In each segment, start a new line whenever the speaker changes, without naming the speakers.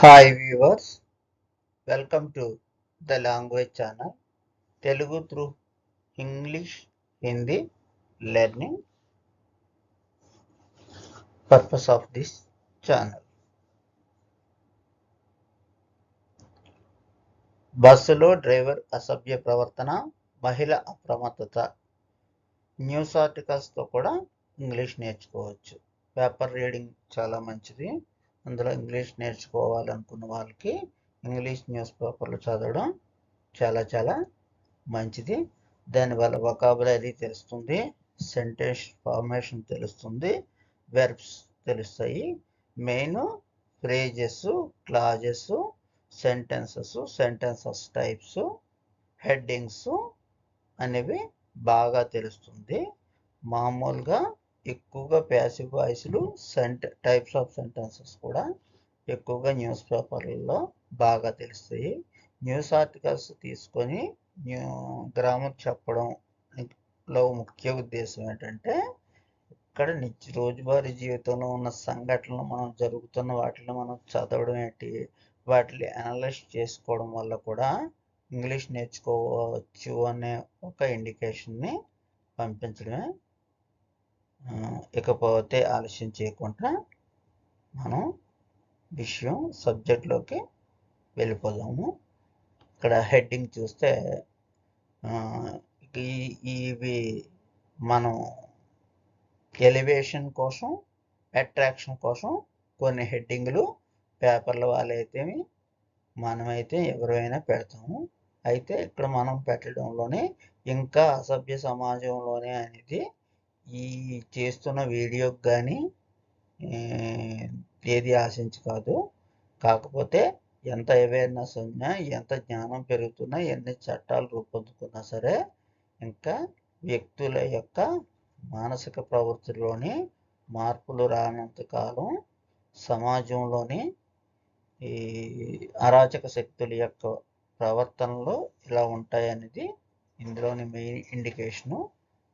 Hi viewers, welcome to the language channel Telugu through English Hindi learning. Purpose of this channel. బస్సులో driver అసభ్య ప్రవర్తన, మహిళ అప్రమత్తత. News ఆర్టికల్స్తో కూడా English నేర్చుకోవచ్చు. Paper reading చాలా మంచిది. అందులో ఇంగ్లీష్ నేర్చుకోవాలనుకున్న వాళ్ళకి ఇంగ్లీష్ న్యూస్ పేపర్లు చదవడం చాలా మంచిది. దానివల్ల వొకాబులరీ తెలుస్తుంది, సెంటెన్స్ ఫార్మేషన్ తెలుస్తుంది, వెర్బ్స్ తెలుస్తాయి. Main phrases, clauses, sentences types, headings అనేవి బాగా తెలుస్తుంది. మామూలుగా ఎక్కువగా ప్యాసివ్ వాయిస్లు టైప్స్ ఆఫ్ సెంటెన్సెస్ కూడా ఎక్కువగా న్యూస్ పేపర్లలో బాగా తెలుస్తాయి. న్యూస్ ఆర్టికల్స్ తీసుకొని గ్రామర్ చెప్పడంలో ముఖ్య ఉద్దేశం ఏంటంటే ఇక్కడ రోజువారీ జీవితంలో ఉన్న సంఘటనలు మనం జరుగుతున్న వాటిని మనం చదవడం ఏంటి, వాటిని అనలైజ్ చేసుకోవడం వల్ల కూడా ఇంగ్లీష్ నేర్చుకోవచ్చు అనే ఒక ఇండికేషన్ని పంపించడమే. ఇకపోతే ఆలస్యం చేయకుండా మనం సబ్జెక్ట్లోకి వెళ్ళిపోదాము. ఇక్కడ హెడ్డింగ్ చూస్తే ఇవి మనం ఎలివేషన్ కోసం, అట్రాక్షన్ కోసం కొన్ని హెడ్డింగ్లు పేపర్ల వాళ్ళైతే మనమైతే ఎవరైనా పెడతాము. అయితే ఇక్కడ మనం పెట్టడంలోనే ఇంకా అసభ్య సమాజంలోనే అనేది ఈ చేస్తున్న వీడియోకి కానీ ఏది ఆశించి కాదు. కాకపోతే ఎంత అవేర్నెస్ ఉన్నా, ఎంత జ్ఞానం పెరుగుతున్నా, ఎన్ని చట్టాలు రూపొందుకున్నా సరే ఇంకా వ్యక్తుల యొక్క మానసిక ప్రవృత్తిలోని మార్పులు రానంత కాలం సమాజంలోని ఈ అరాచక శక్తుల యొక్క ప్రవర్తనలో ఇలా ఉంటాయనేది ఇందులోని మెయిన్ ఇండికేషను.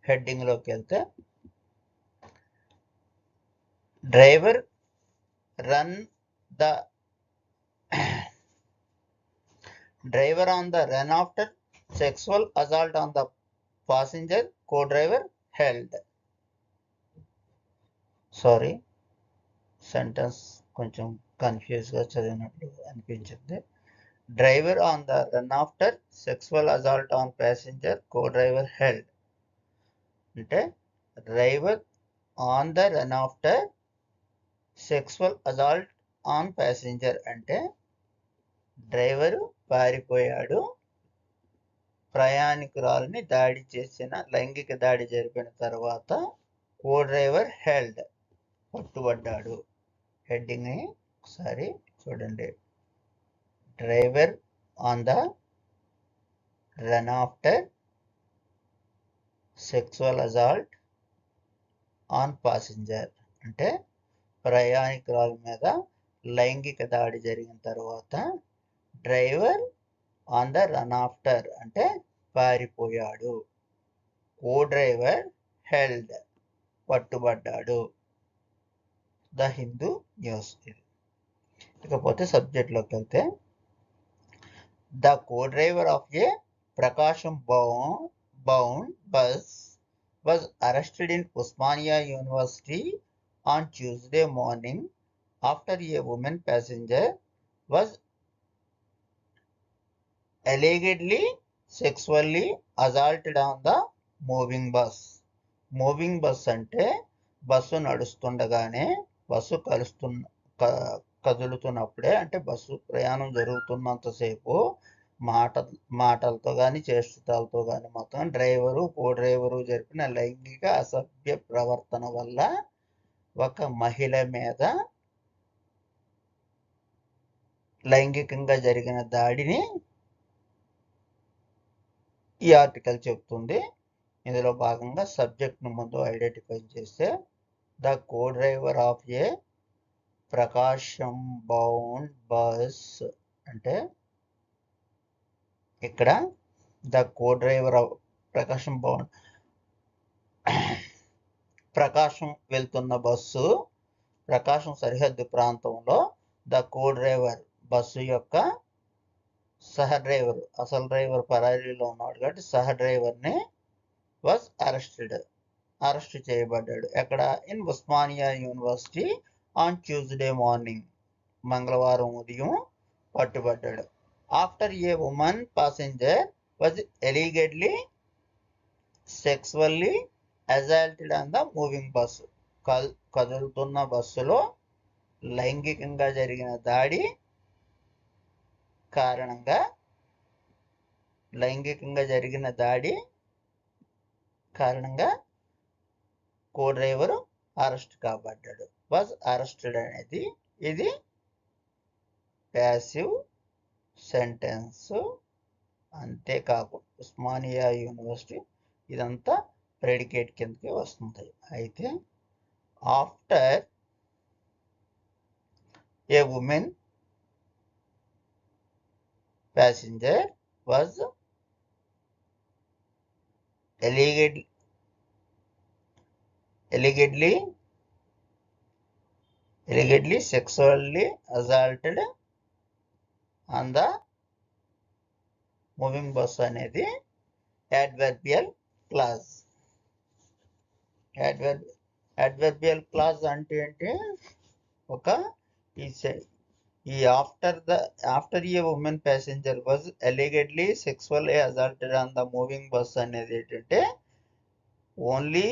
హెడ్డింగ్లోకి వెళ్తే driver on the run after sexual assault on the passenger, co-driver held. Sorry, sentence కొంచెం కన్ఫ్యూజ్గా చదివినట్లు అనిపించింది. Driver on the run after sexual assault on passenger, co driver held. అంటే driver on the run after sexual assault on passenger అంటే driver పారిపోయాడు, ప్రయాణికురాలని లైంగిక దాడి జరిపిన తర్వాత కో డ్రైవర్ హెల్డ్, పట్టుబడ్డాడు. హెడ్డింగ్ని ఒకసారి చూడండి. Driver on the run after sexual assault on passenger అంటే ప్రయాణికురాల మీద లైంగిక దాడి జరిగిన తర్వాత driver on the run after అంటే పారిపోయాడు, కో డ్రైవర్ హెల్డ్ పట్టుబడ్డాడు. The Hindu news. ఇకపోతే సబ్జెక్ట్లోకి వెళ్తే the co driver of a Prakasam bound bus was arrested in Osmania University on Tuesday morning after a woman passenger was allegedly sexually assaulted on the moving bus. Moving bus అంటే bus నడుస్తుండగానే, bus కదులుతున్నప్పుడే, అంటే bus ప్రయాణం జరుగుతున్నంతసేపు మాటలతో కానీ చేష్టలతో కానీ మొత్తం driver, కో driver జరిపిన లైంగిక అసభ్య ప్రవర్తన వల్ల ఒక మహిళ మీద లైంగికంగా జరిగిన దాడిని ఈ ఆర్టికల్ చెప్తుంది. ఇందులో భాగంగా సబ్జెక్ట్ను ముందు ఐడెంటిఫై చేస్తే the co driver of a Prakasam bound bus అంటే ఇక్కడ ద కో డ్రైవర్ ఆఫ్ ప్రకాశం వెళ్తున్న బస్సు, ప్రకాశం సరిహద్దు ప్రాంతంలో ద కో డ్రైవర్ బస్సు యొక్క సహ డ్రైవర్, అసలు డ్రైవర్ పరారీలో ఉన్నాడు కాబట్టి సహ డ్రైవర్ని వాజ్ అరెస్ట్ చేయబడ్డాడు. ఎక్కడ? In Osmania University on Tuesday morning, మంగళవారం ఉదయం పట్టుబడ్డాడు. After a woman passenger was allegedly sexually assaulted on the moving bus, కదులుతున్న బస్సులో లైంగికంగా జరిగిన దాడి కారణంగా కో డ్రైవరు అరెస్ట్ కాబడ్డాడు. వాజ్ అరెస్టెడ్ అనేది ఇది ప్యాసివ్ సెంటెన్స్. అంతేకాకుండా ఉస్మానియా యూనివర్సిటీ ఇదంతా ప్రెడికేట్ కిందకి వస్తుంది. అయితే after a woman passenger was allegedly sexually assaulted on the moving bus అనేది adverbial clause. adverbial clause అంటే ఏంటి? ఒక ఈ after a woman passenger was allegedly sexually assaulted on the moving bus అనేది ఏంటంటే ఓన్లీ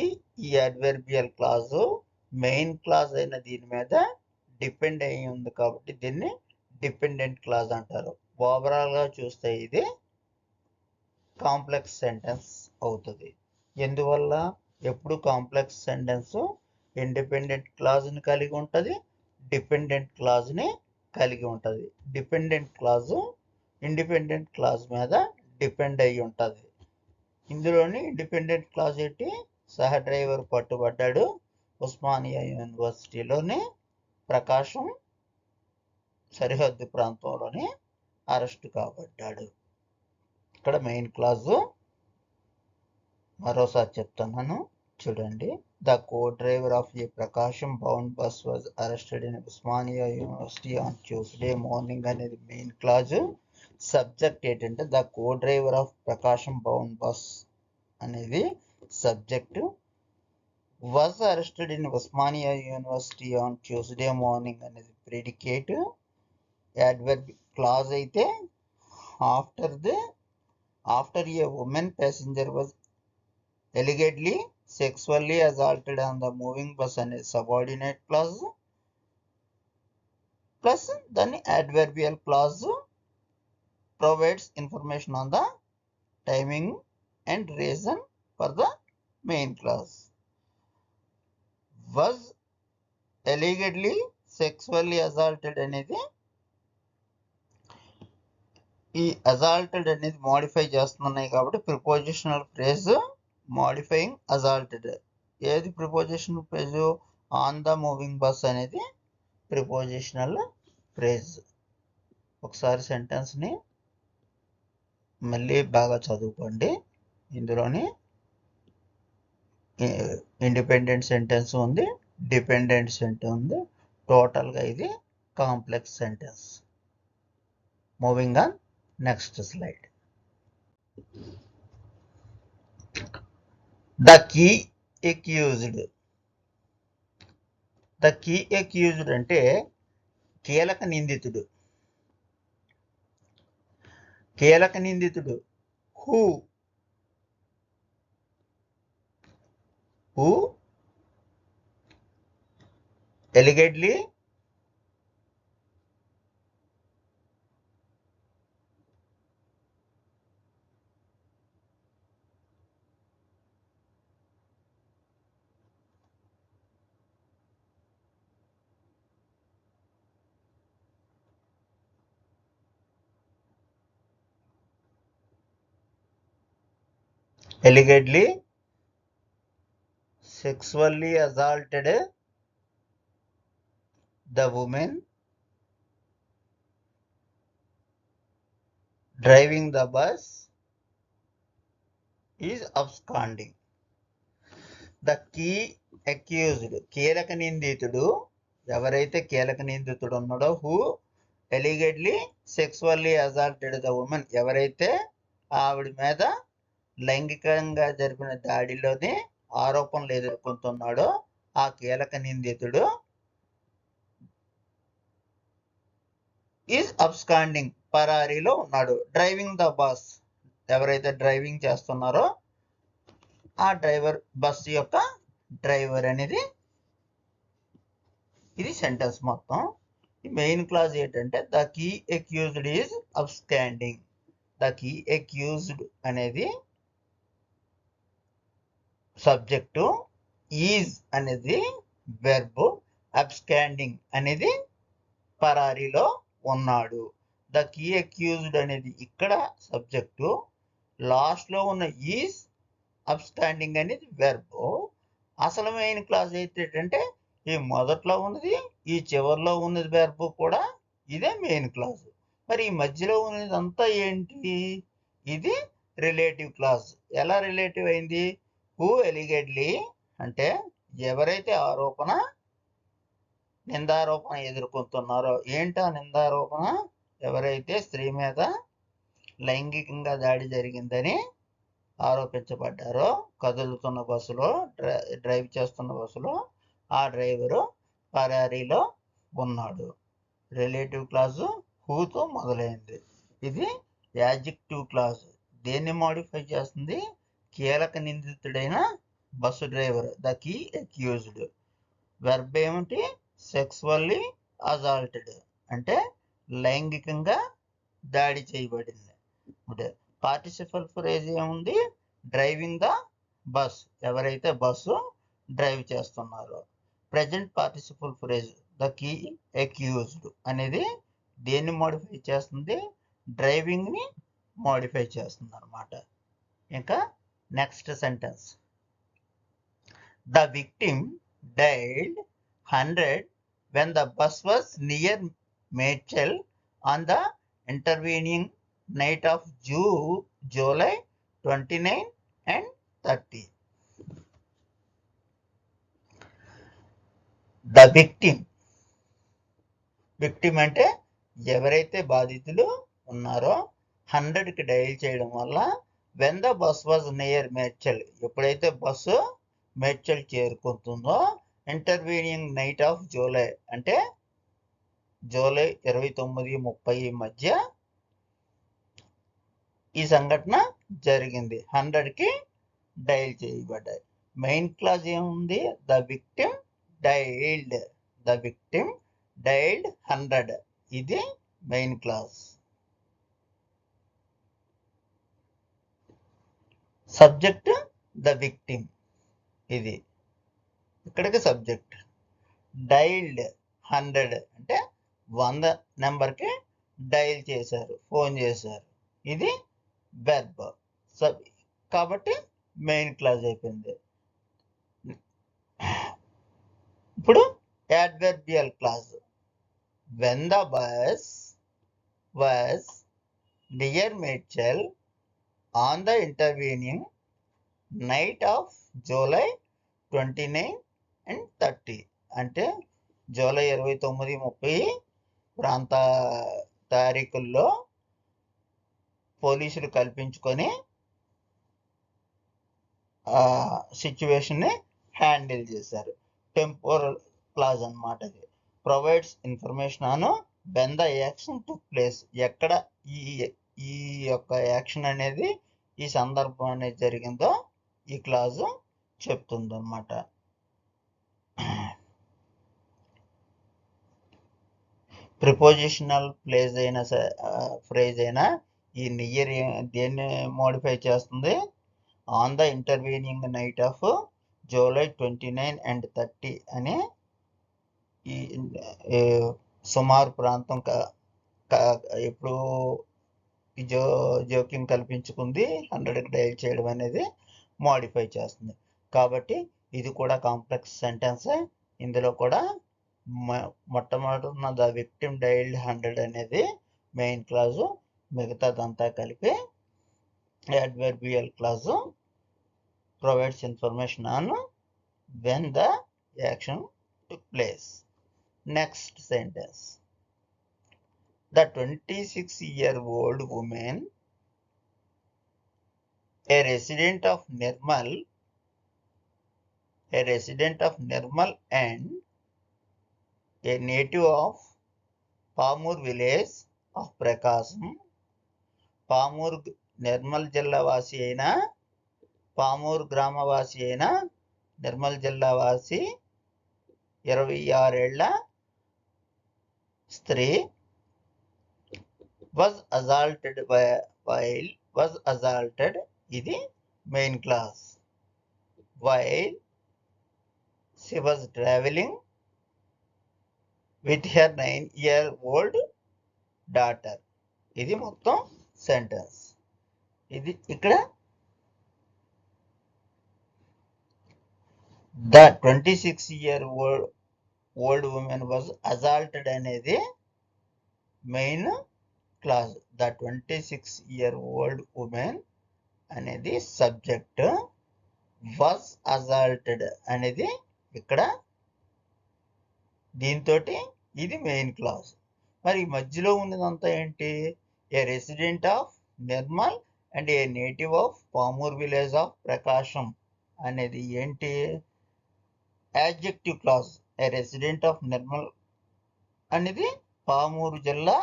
ఈ అడ్వర్బియల్ క్లాజు మెయిన్ క్లాజ్ అయిన దీని మీద డిపెండ్ అయి ఉంది కాబట్టి దీన్ని డిపెండెంట్ క్లాజ్ అంటారు. ఓవరాల్గా చూస్తే ఇది కాంప్లెక్స్ సెంటెన్స్ అవుతుంది. ఎందువల్ల? ఎప్పుడు కాంప్లెక్స్ సెంటెన్స్ ఇండిపెండెంట్ క్లాజ్ని కలిగి ఉంటుంది, డిపెండెంట్ క్లాజ్ని కలిగి ఉంటుంది. డిపెండెంట్ క్లాజు ఇండిపెండెంట్ క్లాజ్ మీద డిపెండ్ అయి ఉంటుంది. ఇందులోని ఇండిపెండెంట్ క్లాజ్ ఏంటి? సహ డ్రైవర్ పట్టుబడ్డాడు. ఉస్మానియా యూనివర్సిటీలోని ప్రకాశం సరిహద్దు ప్రాంతంలోని అరెస్ట్ కాబడ్డాడు. ఇక్కడ మెయిన్ క్లాజు మరోసారి చెప్తున్నాను చూడండి. The co driver of a Prakasam bound bus was arrested in Osmania University on Tuesday morning అనేది మెయిన్ క్లాజు. సబ్జెక్ట్ ఏంటంటే the co driver of Prakasam bound bus అనేది subject. Was arrested in Osmania University on Tuesday morning అనేది predicate. Adverb clause అయితే after a woman passenger was allegedly sexually assaulted on the moving bus అనేది subordinate clause. Plus దాన్ని adverbial clause provides information on the timing and reason for the main clause. Was allegedly sexually assaulted అనేది ఈ assaulted అనేది modify చేస్తున్నాయి కాబట్టి prepositional phrase modifying assaulted. ఏది prepositional phrase? On the moving bus అనేది prepositional phrase. ఒకసారి సెంటెన్స్ని మళ్ళీ బాగా చదువుకోండి. ఇందులోని ఇండిపెండెంట్ సెంటెన్స్ ఉంది, డిపెండెంట్ సెంటెన్స్ ఉంది. టోటల్గా ఇది complex sentence. Moving on next slide. The key accused. The key accused అంటే కీలక నిందితుడు. కీలక నిందితుడు who allegedly sexually assaulted the woman driving the bus is absconding. The key accused, కీలక నిందితుడు, ఎవరైతే కీలక నిందితుడు ఉన్నాడో who allegedly sexually assaulted the woman, ఎవరైతే ఆవిడ మీద లైంగికంగా జరిపిన దాడిలోని ఆరోపణలు ఎదుర్కొంటున్నాడో ఆ కీలక నిందితుడు ఈజ్ అబ్స్కాండింగ్, పరారీలో ఉన్నాడు. డ్రైవింగ్ ద బస్, ఎవరైతే డ్రైవింగ్ చేస్తున్నారో ఆ డ్రైవర్, బస్సు యొక్క డ్రైవర్ అనేది ఇది సెంటెన్స్ మొత్తం. మెయిన్ క్లాజ్ ఏంటంటే the key accused is absconding. The key accused అనేది సబ్జెక్టు, ఈజ్ అనేది వెర్బ్, అబ్స్కాండింగ్ అనేది పరారీలో ఉన్నాడు. ద కీ అక్యూజ్డ్ అనేది ఇక్కడ సబ్జెక్టు, లాస్ట్లో ఉన్న ఈజ్, అబ్స్కాండింగ్ అనేది వెర్బ్. అసలు మెయిన్ క్లాజ్ ఏంటంటే ఈ మొదట్లో ఉన్నది, ఈ చివరిలో ఉన్నది వెర్బ్ కూడా ఇదే మెయిన్ క్లాజ్. మరి ఈ మధ్యలో ఉన్నది అంతా ఏంటి? ఇది రిలేటివ్ క్లాజ్. ఎలా రిలేటివ్ అయింది? హూ ఎలిగేట్లీ అంటే ఎవరైతే నిందారోపణ ఎదుర్కొంటున్నారో. ఏంటా నిందారోపణ? ఎవరైతే స్త్రీ మీద లైంగికంగా దాడి జరిగిందని ఆరోపించబడ్డారో, కదులుతున్న బస్సులో, డ్రైవ్ చేస్తున్న బస్సులో ఆ డ్రైవరు పరారీలో ఉన్నాడు. రిలేటివ్ క్లాజు హూతో మొదలైంది. ఇది యాడ్జెక్టివ్ క్లాజ్. దేన్ని మోడిఫై చేస్తుంది? కీలక నిందితుడైన bus driver, the key accused. Verb ఏమిటి? సెక్సువల్లీ అసాల్టెడ్ అంటే లైంగికంగా దాడి చేయబడింది. పార్టిసిపల్ ఫ్రేజ్ ఏముంది? డ్రైవింగ్ ద బస్, ఎవరైతే బస్సు డ్రైవ్ చేస్తున్నారో. Present participle phrase the key accused అనేది దేన్ని మోడిఫై చేస్తుంది? డ్రైవింగ్ని మోడిఫై చేస్తుంది అన్నమాట. ఇంకా next sentence, the victim died 100 when the bus was near Machel on the intervening night of July 29 and 30. The victim అంటే ఎవరైతే బాధితులు ఉన్నారో 100కి డయల్ చేయడం వల్ల when the bus was near Machel, ఎప్పుడైతే బస్సు మేడ్చల్ చేరుకుంటుందో, ఇంటర్వీనింగ్ నైట్ ఆఫ్ జూలై అంటే July 29-30 మధ్య ఈ సంఘటన జరిగింది. 100కి డైల్ చేయబడ్డాయి. మెయిన్ క్లాజ్ ఏముంది? The victim dialled. The victim dialled 100. ఇది main clause. Subject the victim, ఇది ఇక్కడికి సబ్జెక్ట్. డైల్డ్ 100 అంటే 100 నెంబర్కి డైల్ చేశారు, ఫోన్ చేశారు. ఇది వెర్బ్. కాబట్టి మెయిన్ క్లాజ్ అయిపోయింది. ఇప్పుడు adverbial clause. When the bus was near Medchal on the intervening night of July 29 and 30 అంటే జూలై 29-30 ప్రాంత తారీఖుల్లో పోలీసులు కల్పించుకొని సిచ్యువేషన్ని హ్యాండిల్ చేశారు. టెంపోరల్ క్లాజ్ అన్నమాట. ఇది provides information on when the action took place, ఎక్కడ ఈ యొక్క యాక్షన్ అనేది, ఈ సందర్భం అనేది జరిగిందో ఈ క్లాజు చెప్తుంది అన్నమాట. ప్రిపోజిషనల్ ఫ్రేజ్ అయినా ఈ నియర్ దేన్ని మోడిఫై చేస్తుంది? On the intervening night of July 29 and 30 అనే ఈ సుమారు ప్రాంతం ఇప్పుడు జోక్యం కల్పించుకుంది 100కి డైల్ చేయడం అనేది మోడిఫై చేస్తుంది. కాబట్టి ఇది కూడా కాంప్లెక్స్ సెంటెన్సే. ఇందులో కూడా మొట్టమొదటి ఉన్న ద విక్టిమ్ డైల్డ్ 100 అనేది మెయిన్ క్లాజు, మిగతాదంతా కలిపి adverbial clause. Provides information on when the action took place. Next sentence, The 26-year-old woman, a resident of Nirmal and a native of Pamur village of Prakasam. Pamuru Nirmal జిల్లా వాసి అయిన పామూరు గ్రామవాసి అయిన నిర్మల్ జిల్లా వాసి 26 ఏళ్ల స్త్రీ was assaulted ఇది main class while she was traveling with her 9-year-old daughter. ఇది మొత్తం సెంటెన్స్. ఇది ఇక్కడ the 26-year-old woman was assaulted అనేది main class. the 26-year-old woman అనేది సబ్జెక్ట్, was assaulted అనేది ఇక్కడ దీంతో ఇది మెయిన్ క్లాస్. మరి మధ్యలో ఉన్నదంతా ఏంటి? A resident of Nirmal and a native of Pamur village of Prakasam అనేది ఏంటి? Adjective clause. A resident of Nirmal అనేది పామూరు జిల్లా,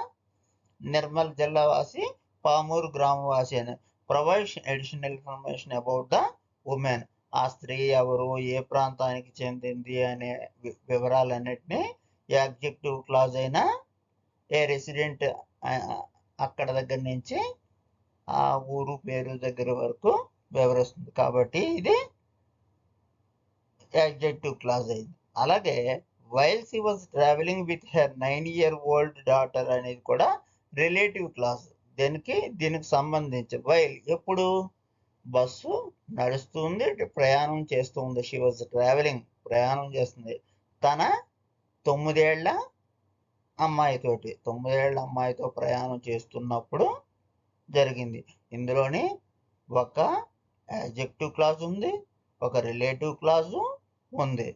నిర్మల్ జిల్లా వాసి, పామూరు గ్రామవాసి అని provides additional information about the woman. ఆ స్త్రీ ఎవరు, ఏ ప్రాంతానికి చెందింది అనే వివరాలన్నిటినీ యాడ్జెక్టివ్ క్లాజ్ అయినా ఏ రెసిడెంట్ అక్కడ దగ్గర నుంచి ఆ ఊరు పేరు దగ్గర వరకు వివరిస్తుంది. కాబట్టి ఇది యాడ్జెక్టివ్ క్లాజ్ అయింది. అలాగే while she was travelling with her 9-year-old daughter అనేది కూడా రిలేటివ్ క్లాజ్. దీనికి సంబంధించి వైల్ ఎప్పుడు బస్సు నడుస్తుంది, ప్రయాణం చేస్తుంది. షీ వాజ్ ట్రావెలింగ్ ప్రయాణం చేస్తుంది తన 9 ఏళ్ల అమ్మాయితో ప్రయాణం చేస్తున్నప్పుడు జరిగింది. ఇందులోని ఒక యాడ్జెక్టివ్ క్లాజ్ ఉంది, ఒక రిలేటివ్ క్లాజు ఉంది.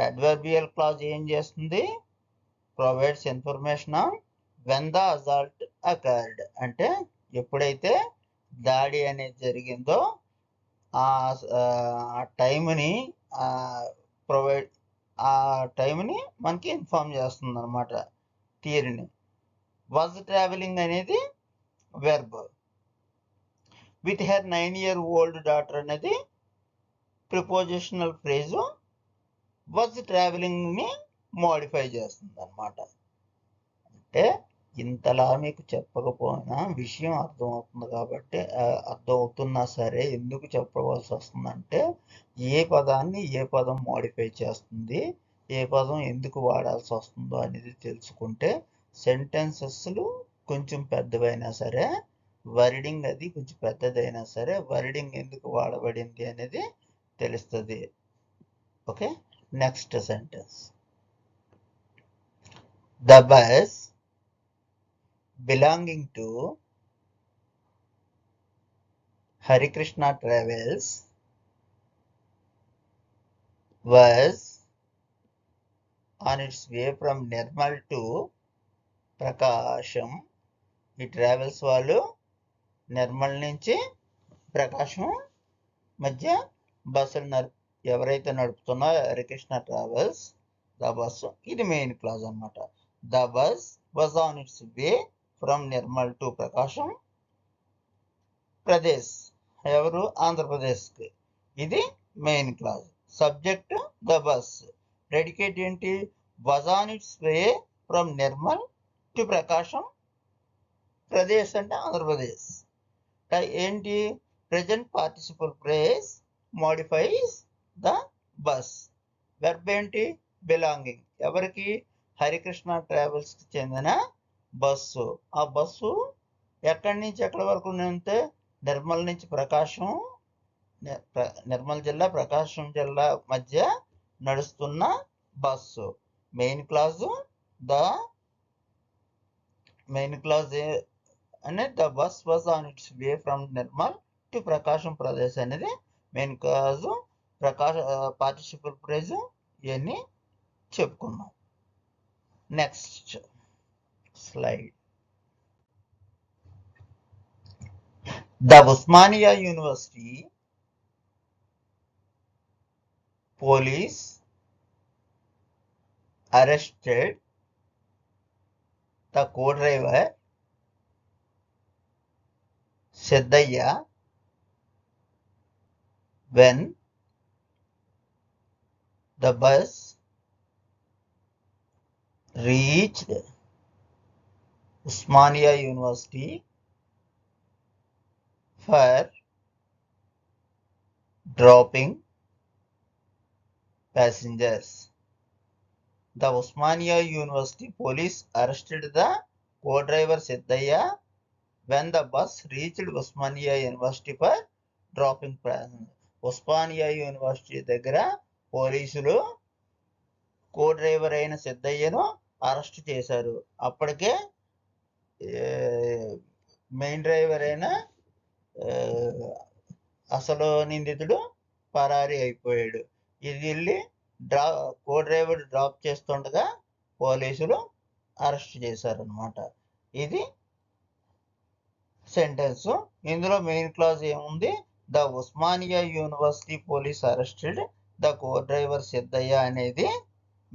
అడ్వర్బియల్ క్లాజ్ ఏం చేస్తుంది? Provides information on when the assault occurred, అంటే ఎప్పుడైతే దాడి అనేది జరిగిందో ఆ టైంని మనకి ఇన్ఫార్మ్ చేస్తుంది అనమాట, థియరీని. వాజ్ ట్రావెలింగ్ అనేది verb. With her 9-year-old daughter అనేది ప్రిపోజిషనల్ ఫ్రేజు వాజ్ ట్రావెలింగ్ని మోడిఫై చేస్తుంది అనమాట. అంటే ఇంతలా మీకు చెప్పకపోయినా విషయం అర్థమవుతున్నా సరే ఎందుకు చెప్పవలసి వస్తుందంటే ఏ పదాన్ని ఏ పదం మోడిఫై చేస్తుంది, ఏ పదం ఎందుకు వాడాల్సి వస్తుందో అనేది తెలుసుకుంటే సెంటెన్సెస్లు కొంచెం పెద్దవైనా సరే, వర్డింగ్ అది కొంచెం పెద్దదైనా సరే, వర్డింగ్ ఎందుకు వాడబడింది అనేది తెలుస్తుంది. Okay, next sentence. The bus belonging to Harikrishna Travels was on its way from Nirmal to Prakasham. ఈ ట్రావెల్స్ వాళ్ళు నిర్మల్ నుంచి ప్రకాశం మధ్య బస్సులు ఎవరైతే నడుపుతున్నారో హరికృష్ణ ట్రావెల్స్, ద బస్సు, ఇది మెయిన్ క్లాజ్ అనమాట. The bus was on its way from Nirmal to Prakasham Pradesh, ఎవరు? ఆంధ్రప్రదేశ్కి. ఇది main clause. Subject the bus. Predicate ఏంటి? was on its way from Nirmal to Prakasham Pradesh అంటే ఆంధ్రప్రదేశ్. ఏంటి? Present participle phrase modifies the bus. Verb ఏంటి? Belonging. ఎవరికి? హరికృష్ణ ట్రావెల్స్కి చెందిన bus. ఆ బస్సు ఎక్కడి నుంచి ఎక్కడి వరకు ఉంటే నిర్మల్ నుంచి ప్రకాశం, నిర్మల్ జిల్లా ప్రకాశం జిల్లా మధ్య నడుస్తున్న బస్సు. మెయిన్ క్లాజ్ అనే the bus was on its way from Nirmal to Prakasam Pradesh అనేది మెయిన్ క్లాజ్. పార్టిసిపల్ ఫ్రేజ్ ఇవన్నీ చెప్పుకున్నాం. Next slide. The Osmania University police arrested the co-driver Siddhaya when the bus reached Osmania University for dropping passengers. The Osmania University police arrested the co-driver Siddhaya when the bus reached Osmania University for dropping passengers. Osmania university దగ్గర పోలీసులు కో driver అయిన సిద్ధయ్యను arrest చేశారు. అప్పటికే main driver అయిన అసలు నిందితుడు పరారీ అయిపోయాడు. ఇది వెళ్ళి కో డ్రైవర్ డ్రాప్ చేస్తుండగా పోలీసులు అరెస్ట్ చేశారనమాట. ఇది సెంటెన్స్. ఇందులో మెయిన్ క్లాజ్ ఏముంది? The Osmania university police arrested the co driver Siddaiah అనేది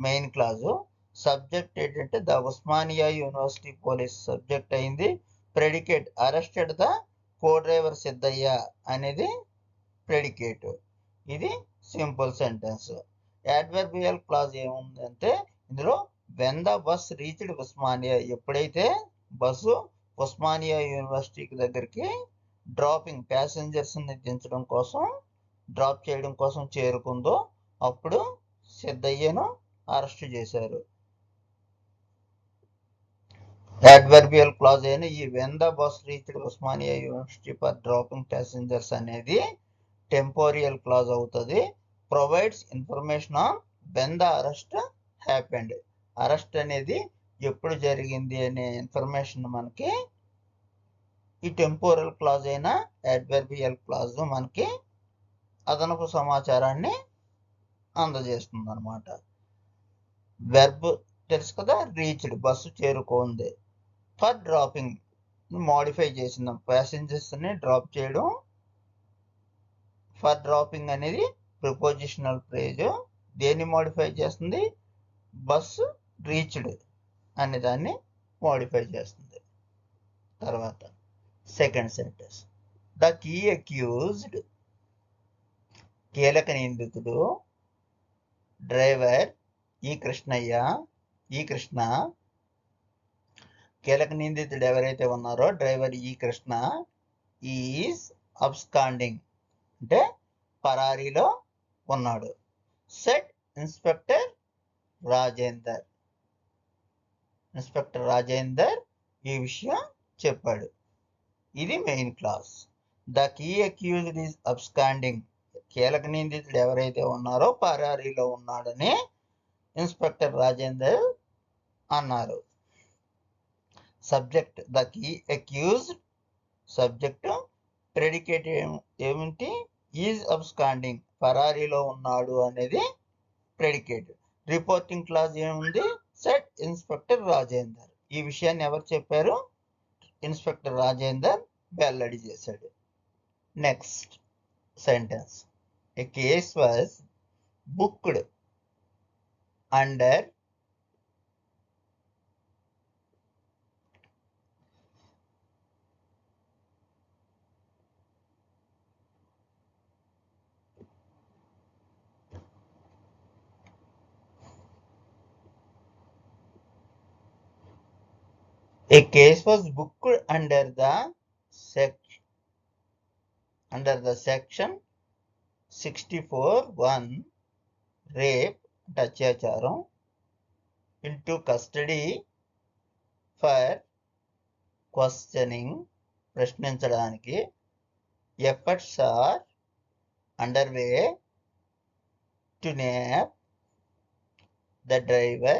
మెయిన్ క్లాజు. సబ్జెక్ట్ ఏంటంటే the Osmania university police subject అయింది. Predicate arrested the co driver Siddaiah అనేది ప్రెడికేట్. ఇది సింపుల్ సెంటెన్స్. యాడ్వర్బియల్ క్లాజ్ ఏముందంటే ఇందులో when the bus reached Osmania, ఎప్పుడైతే బస్సు ఉస్మానియా యూనివర్సిటీకి దగ్గరికి డ్రాపింగ్ ప్యాసింజర్స్ని దించడం కోసం డ్రాప్ చేయడం కోసం చేరుకుందో అప్పుడు సిద్ధయ్యను అరెస్ట్ చేశారు. యాడ్వర్బియల్ క్లాజ్ అయిన ఈ when the bus reached Osmania university for dropping passengers అనేది టెంపోరియల్ క్లాజ్ అవుతుంది. Provides information on when the arrest happened. Arrest అనేది ఎప్పుడు జరిగింది అనే ఇన్ఫర్మేషన్ మనకి ఈ టెంపోరల్ క్లాజ్ అయిన యాడ్వర్బియల్ క్లాజ్ మనకి అదనపు సమాచారాన్ని అందజేస్తుంది అనమాట. వెర్బ్ తెలుసు కదా, రీచ్డ్ బస్సు చేరుకుంది. ఫర్ డ్రాపింగ్ మోడిఫై చేసింది, ప్యాసింజర్స్ని డ్రాప్ చేయడం. ఫర్ డ్రాపింగ్ అనేది ప్రిపోజిషనల్ ఫ్రేజ్. దేన్ని మోడిఫై చేస్తుంది? బస్సు రీచ్డ్ అనే దాన్ని మోడిఫై చేస్తుంది. తర్వాత second sentence. The key accused, కీలక నిందితుడు, డ్రైవర్ ఈ కృష్ణ. కీలక నిందితుడు ఎవరైతే ఉన్నారో డ్రైవర్ ఈ కృష్ణ ఈజ్ అబ్స్కాండింగ్ అంటే పరారీలో ఉన్నాడు. సెట్ ఇన్స్పెక్టర్ రాజేందర్ ఈ విషయం చెప్పాడు. ఇది main clause. The key accused is absconding, కీలక నిందితుడు ఎవరైతే ఉన్నారో పరారీలో ఉన్నాడని ఇన్స్పెక్టర్ రాజేందర్ అన్నారు. Subject the key accused subject. Predicate ఏమిటి? ఈజ్ అబ్స్కాండింగ్ పరారీలో ఉన్నాడు అనేది ప్రెడికేట్. రిపోర్టింగ్ క్లాజ్ ఏముంది? Said inspector Rajender. ఈ విషయాన్ని ఎవరు చెప్పారు? ఇన్స్పెక్టర్ రాజేందర్ వెల్లడి చేశాడు. Next sentence. A case was booked under A case was booked under the section 64(1) rape అత్యాచారం into custody for questioning ప్రశ్నించడానికి. Efforts are underway to nab the driver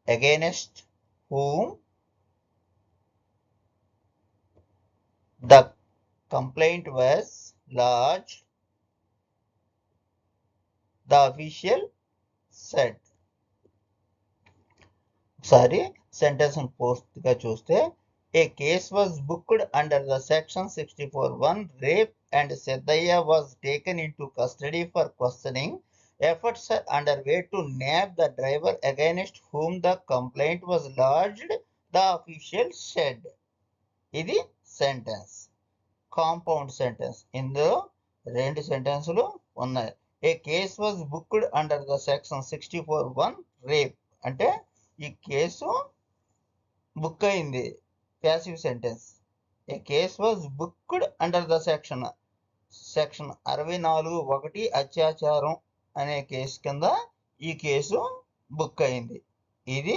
against whom the complaint was lodged, the official said. ఒకసారి sentence పూర్తిగా చూస్తే, a case was booked under the section 64(1) rape and Siddaiah was taken in to custody for questioning. Efforts are underway to nab the driver against whom the complaint was lodged, the official said. ఇది sentence, compound sentence. ఇందులో రెండు సెంటెన్సులు ఉన్నాయి. A case was booked under the section 64(1) rape అంటే ఈ case book అయింది, passive sentence. A case was booked under the section 64(1) అత్యాచారం అనే కేసు కింద ఈ కేసు బుక్ అయింది. ఇది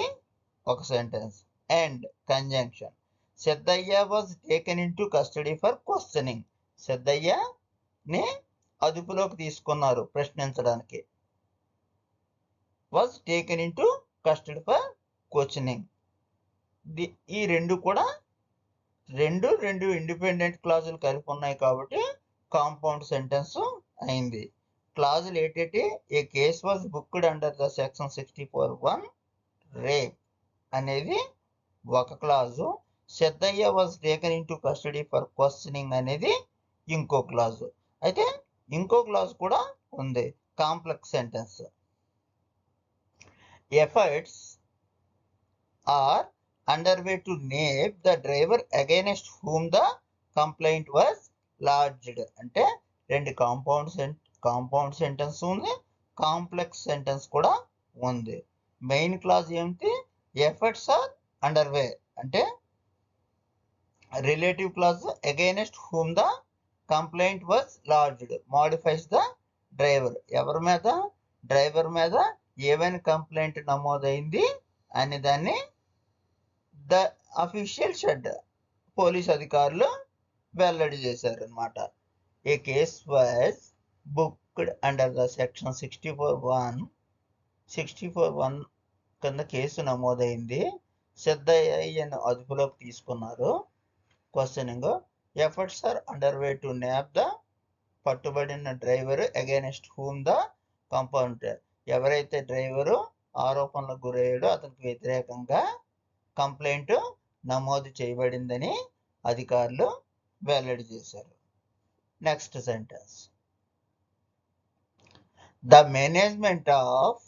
ఒక sentence. And conjunction, Siddaiah was taken in to custody for questioning. సిద్ధయ్యని అదుపులోకి తీసుకున్నారు ప్రశ్నించడానికి. Was taken in to custody for questioning. ఈ రెండు కూడా రెండు ఇండిపెండెంట్ క్లాజులు కలిపి ఉన్నాయి కాబట్టి కాంపౌండ్ సెంటెన్స్ అయింది. క్లాజులు ఏంటంటే, a case was booked under the section 64(1) rape అనేది ఒక clause, Siddaiah was taken in to custody for questioning అనేది ఇంకో క్లాజు. అయితే ఇంకో క్లాజ్ కూడా ఉంది, complex sentence. Efforts are underway to nab the driver against whom the complaint was lodged. అంటే రెండు కాంపౌండ్ సెంటెన్స్ ఉంది, కాంప్లెక్స్ సెంటెన్స్ కూడా ఉంది. మెయిన్ క్లాజ్ ఏమిటి? ఎఫర్ట్స్ ఆర్ అండర్వే అంటే relative clause against whom the complaint was lodged modifies the driver. ఎవరి మీద? Driver మీద ఏమైనా కంప్లైంట్ నమోదైంది అనే దాన్ని ద అఫీషియల్ షెడ్ పోలీస్ అధికారులు వెల్లడి చేశారు అనమాట. A case was booked under the section 64(1) కింద కేసు నమోదైంది. సిద్ధయ్యను అదుపులోకి తీసుకున్నారు, questioning. Efforts are underway to nab the పట్టుబడిన driver against whom the complaint. ఎవరైతే డ్రైవరు ఆరోపణలకు గురయ్యాడో అతనికి వ్యతిరేకంగా కంప్లైంట్ నమోదు చేయబడిందని అధికారులు వెల్లడి చేశారు. Next sentence, the management of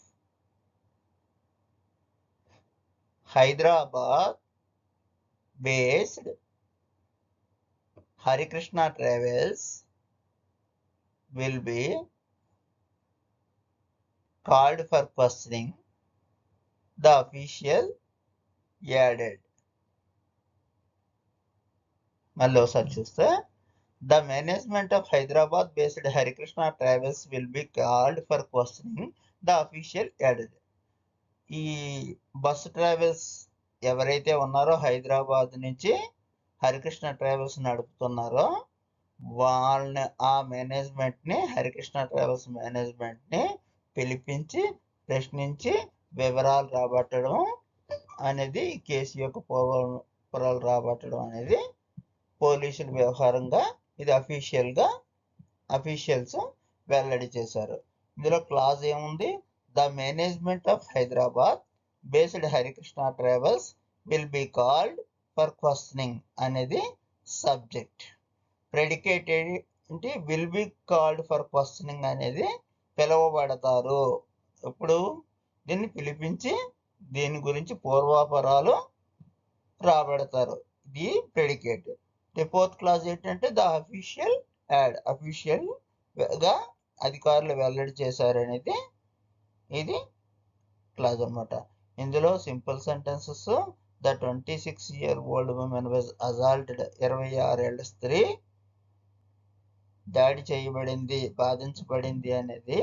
Hyderabad based Harikrishna travels will be called for questioning, the official added. మళ్ళీ ఒకసారి చూస్తే, the management of Hyderabad based Harikrishna travels will be called for questioning, the official added. ఈ బస్ ట్రావెల్స్ ఎవరైతే ఉన్నారో హైదరాబాద్ నుంచి హరికృష్ణ ట్రావెల్స్ నడుపుతున్నారో వాళ్ళని, ఆ మేనేజ్మెంట్ని, Harikrishna travels మేనేజ్మెంట్ని పిలిపించి ప్రశ్నించి వివరాలు రాబట్టడం అనేది, ఈ కేసు యొక్క పూర్వాలు రాబట్టడం అనేది పోలీసుల వ్యవహారంగా ఇది అఫీషియల్స్ వెల్లడి చేశారు. ఇందులో క్లాజ్ ఏముంది? The management of Hyderabad based Harikrishna travels will be called for questioning అనేది సబ్జెక్ట్. ప్రెడికేట్ ఏంటి? Will be called for questioning అనేది పిలువబడతారు. ఇప్పుడు దీన్ని పిలిపించి దీని గురించి పూర్వాపరాలు రాబడతారు. ఇది ప్రెడికేట్. ఫోర్త్ క్లాజ్ ఏంటంటే ద అఫీషియల్ యాడ్, అఫీషియల్ గా అధికారులు వెల్లడి చేశారనేది ఇది క్లాజ్ అనమాట. ఇందులో simple sentences, the 26-year-old woman was assaulted, 26 ఏళ్ల స్త్రీ దాడి చేయబడింది, బాధించబడింది అనేది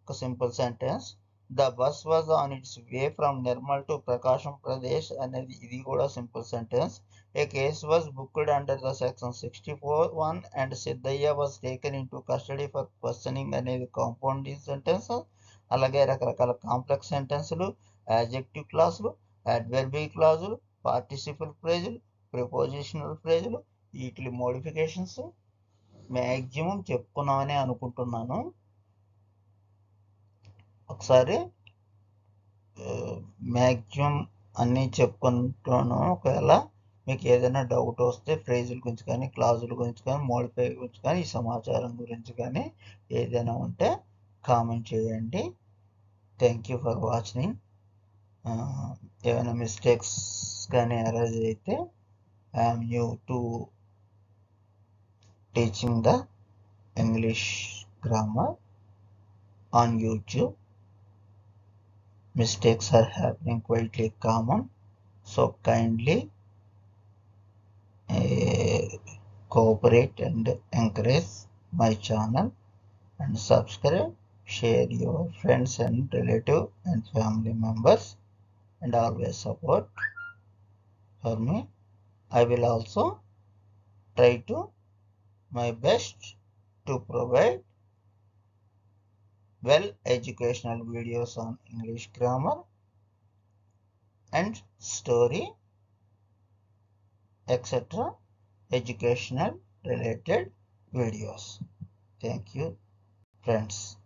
ఒక simple sentence. The bus was on its way from Nirmal to Prakasam Pradesh అనేది ఇది కూడా simple sentence. A case was booked under the section 64(1) and Siddaiah was taken in to custody for questioning అనేది కాంపౌండింగ్ సెంటెన్స్. అలాగే రకరకాల కాంప్లెక్స్ సెంటెన్సులు, యాడ్జెక్టివ్ క్లాసులు, అడ్వర్బీ క్లాజులు, participle ఫ్రేజులు, prepositional ఫ్రేజులు, వీటి modifications maximum చెప్పుకున్నామని అనుకుంటున్నాను. ఒకసారి మ్యాక్సిమం అన్నీ చెప్పుకుంటాను. ఒకవేళ మీకు ఏదైనా డౌట్ వస్తే ఫ్రేజుల గురించి కానీ, క్లాజుల గురించి కానీ, మోడిఫై గురించి కానీ, ఈ సమాచారం గురించి కానీ ఏదైనా ఉంటే కామెంట్ చేయండి. Thank you for watching. ఏమైనా మిస్టేక్స్ కానీ అరైజ్ అయితే I'm new to teaching the English grammar on YouTube. Mistakes are happening quietly common, so kindly cooperate and encourage my channel and subscribe, share your friends and relative and family members, and always support for me. I will also try to my best to provide well educational videos on English grammar and story, etc. educational related videos. Thank you, friends.